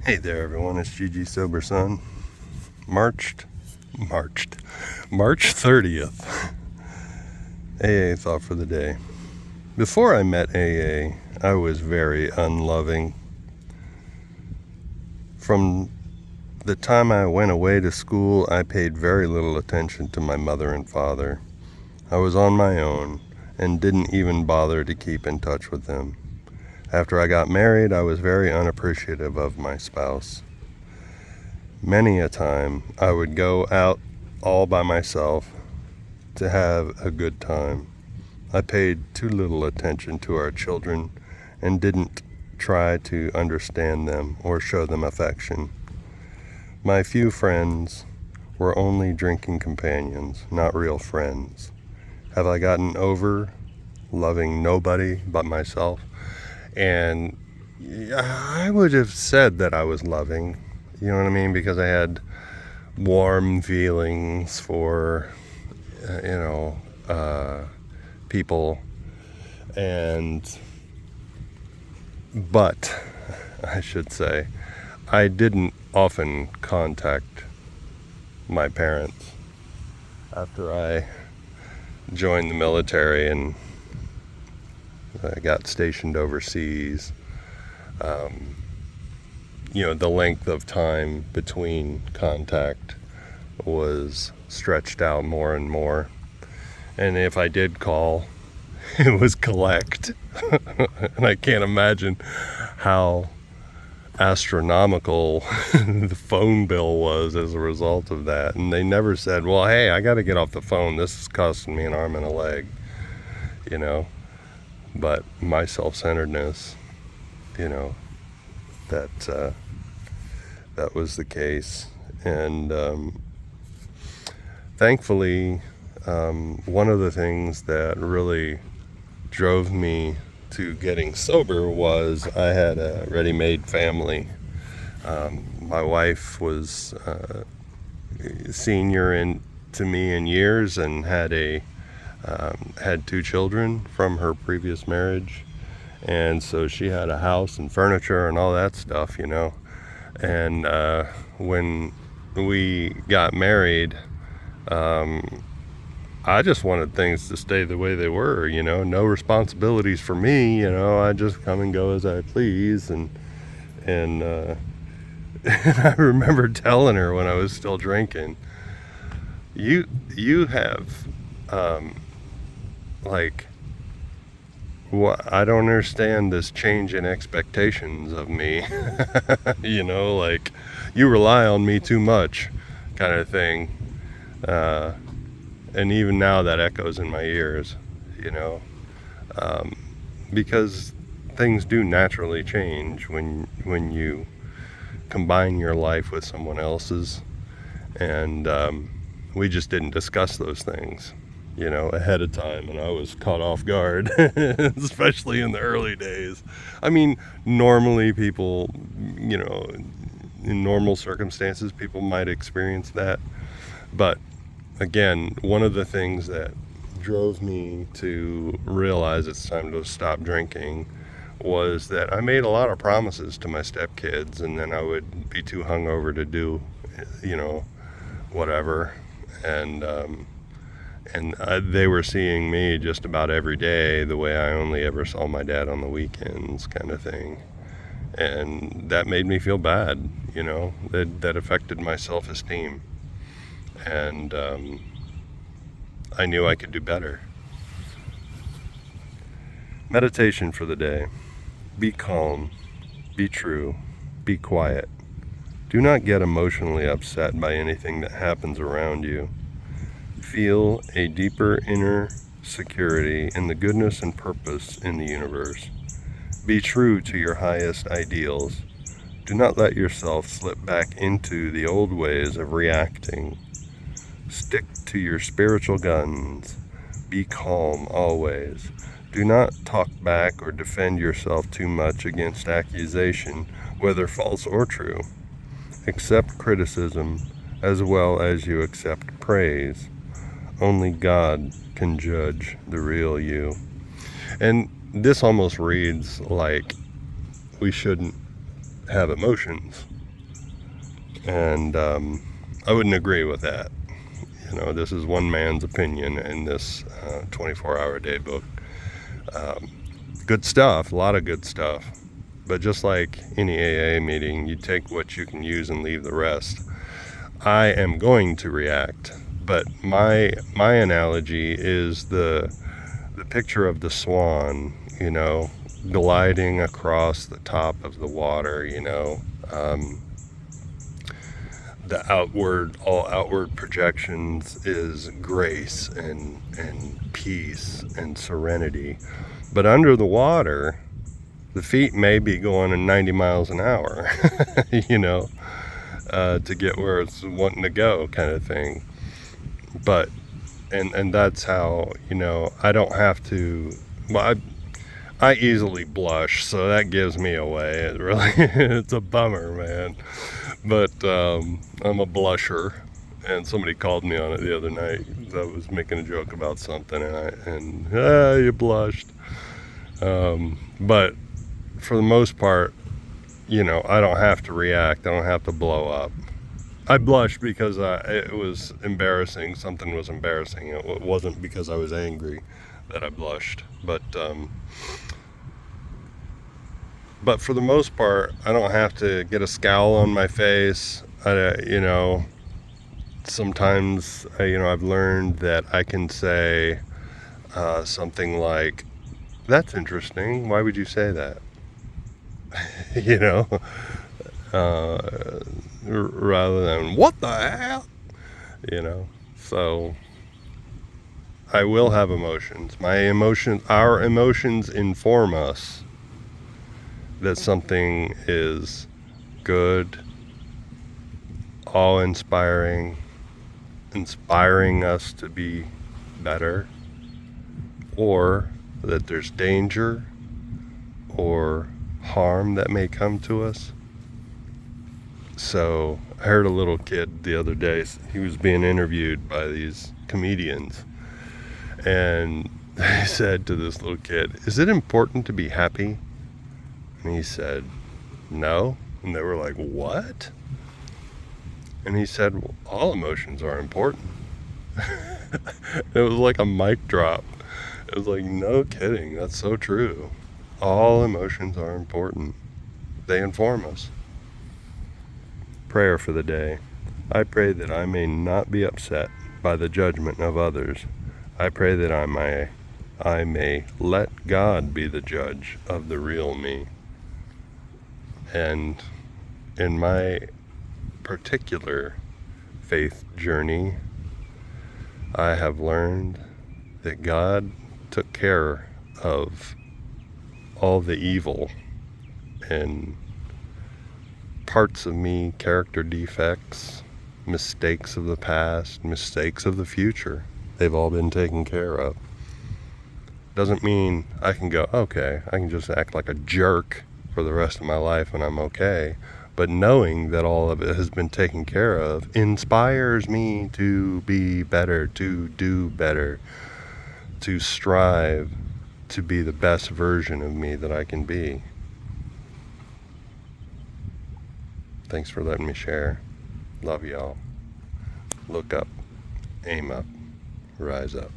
Hey there, everyone. It's GG Sober Sun. March 30th. AA thought for the day. Before I met AA, I was very unloving. From the time I went away to school, I paid very little attention to my mother and father. I was on my own and didn't even bother to keep in touch with them. After I got married, I was very unappreciative of my spouse. Many a time, I would go out all by myself to have a good time. I paid too little attention to our children and didn't try to understand them or show them affection. My few friends were only drinking companions, not real friends. Have I gotten over loving nobody but myself? And I would have said that I was loving, you know what I mean? Because I had warm feelings for, people. But I should say, I didn't often contact my parents after I joined the military and I got stationed overseas. The length of time between contact was stretched out more and more. And if I did call, it was collect. And I can't imagine how astronomical the phone bill was as a result of that. And they never said, well, hey, I got to get off the phone. This is costing me an arm and a leg, But my self-centeredness, that was the case. And thankfully, one of the things that really drove me to getting sober was I had a ready-made family. My wife was senior to me in years and had two children from her previous marriage, and so she had a house and furniture and all that stuff, And when we got married, I just wanted things to stay the way they were, no responsibilities for me, I just come and go as I please. And and I remember telling her when I was still drinking, you have I don't understand this change in expectations of me. You rely on me too much, kind of thing. And even now that echoes in my ears, because things do naturally change when you combine your life with someone else's. And we just didn't discuss those things, ahead of time, and I was caught off guard, especially in the early days. I mean, normally people, in normal circumstances, people might experience that. But again, one of the things that drove me to realize it's time to stop drinking was that I made a lot of promises to my stepkids, and then I would be too hungover to do, whatever. And they were seeing me just about every day the way I only ever saw my dad on the weekends, kind of thing. And that made me feel bad, that affected my self-esteem. And I knew I could do better. Meditation for the day. Be calm, be true, be quiet. Do not get emotionally upset by anything that happens around you. Feel a deeper inner security in the goodness and purpose in the universe. Be true to your highest ideals. Do not let yourself slip back into the old ways of reacting. Stick to your spiritual guns. Be calm always. Do not talk back or defend yourself too much against accusation, whether false or true. Accept criticism as well as you accept praise. Only God can judge the real you. And this almost reads like we shouldn't have emotions. And I wouldn't agree with that. This is one man's opinion in this 24-hour day book. Good stuff, a lot of good stuff. But just like any AA meeting, you take what you can use and leave the rest. I am going to react, but my analogy is the picture of the swan, gliding across the top of the water, all outward projections is grace and peace and serenity. But under the water, the feet may be going at 90 miles an hour, to get where it's wanting to go, kind of thing. But, and that's how, I don't have to, well, I easily blush, so that gives me away. It really, it's a bummer, man. But I'm a blusher, and somebody called me on it the other night. I was making a joke about something, and you blushed. But for the most part, I don't have to react. I don't have to blow up. I blushed because it was embarrassing. Something was embarrassing. It wasn't because I was angry that I blushed. But for the most part, I don't have to get a scowl on my face. Sometimes, I've learned that I can say something like, "That's interesting. Why would you say that?" Rather than, "What the hell?" So I will have emotions. Our emotions inform us that something is good, awe-inspiring, inspiring us to be better, or that there's danger or harm that may come to us. So I heard a little kid the other day, he was being interviewed by these comedians, and they said to this little kid, "Is it important to be happy?" And he said, "No." And they were like, "What?" And he said, "Well, all emotions are important." It was like a mic drop. It was like, no kidding, that's so true. All emotions are important. They inform us. Prayer for the day. I pray that I may not be upset by the judgment of others. I pray that I may let God be the judge of the real me. And in my particular faith journey, I have learned that God took care of all the evil and parts of me, character defects, mistakes of the past, mistakes of the future. They've all been taken care of. Doesn't mean I can go, okay, I can just act like a jerk for the rest of my life and I'm okay. But knowing that all of it has been taken care of inspires me to be better, to do better, to strive to be the best version of me that I can be. Thanks for letting me share. Love y'all. Look up, aim up, rise up.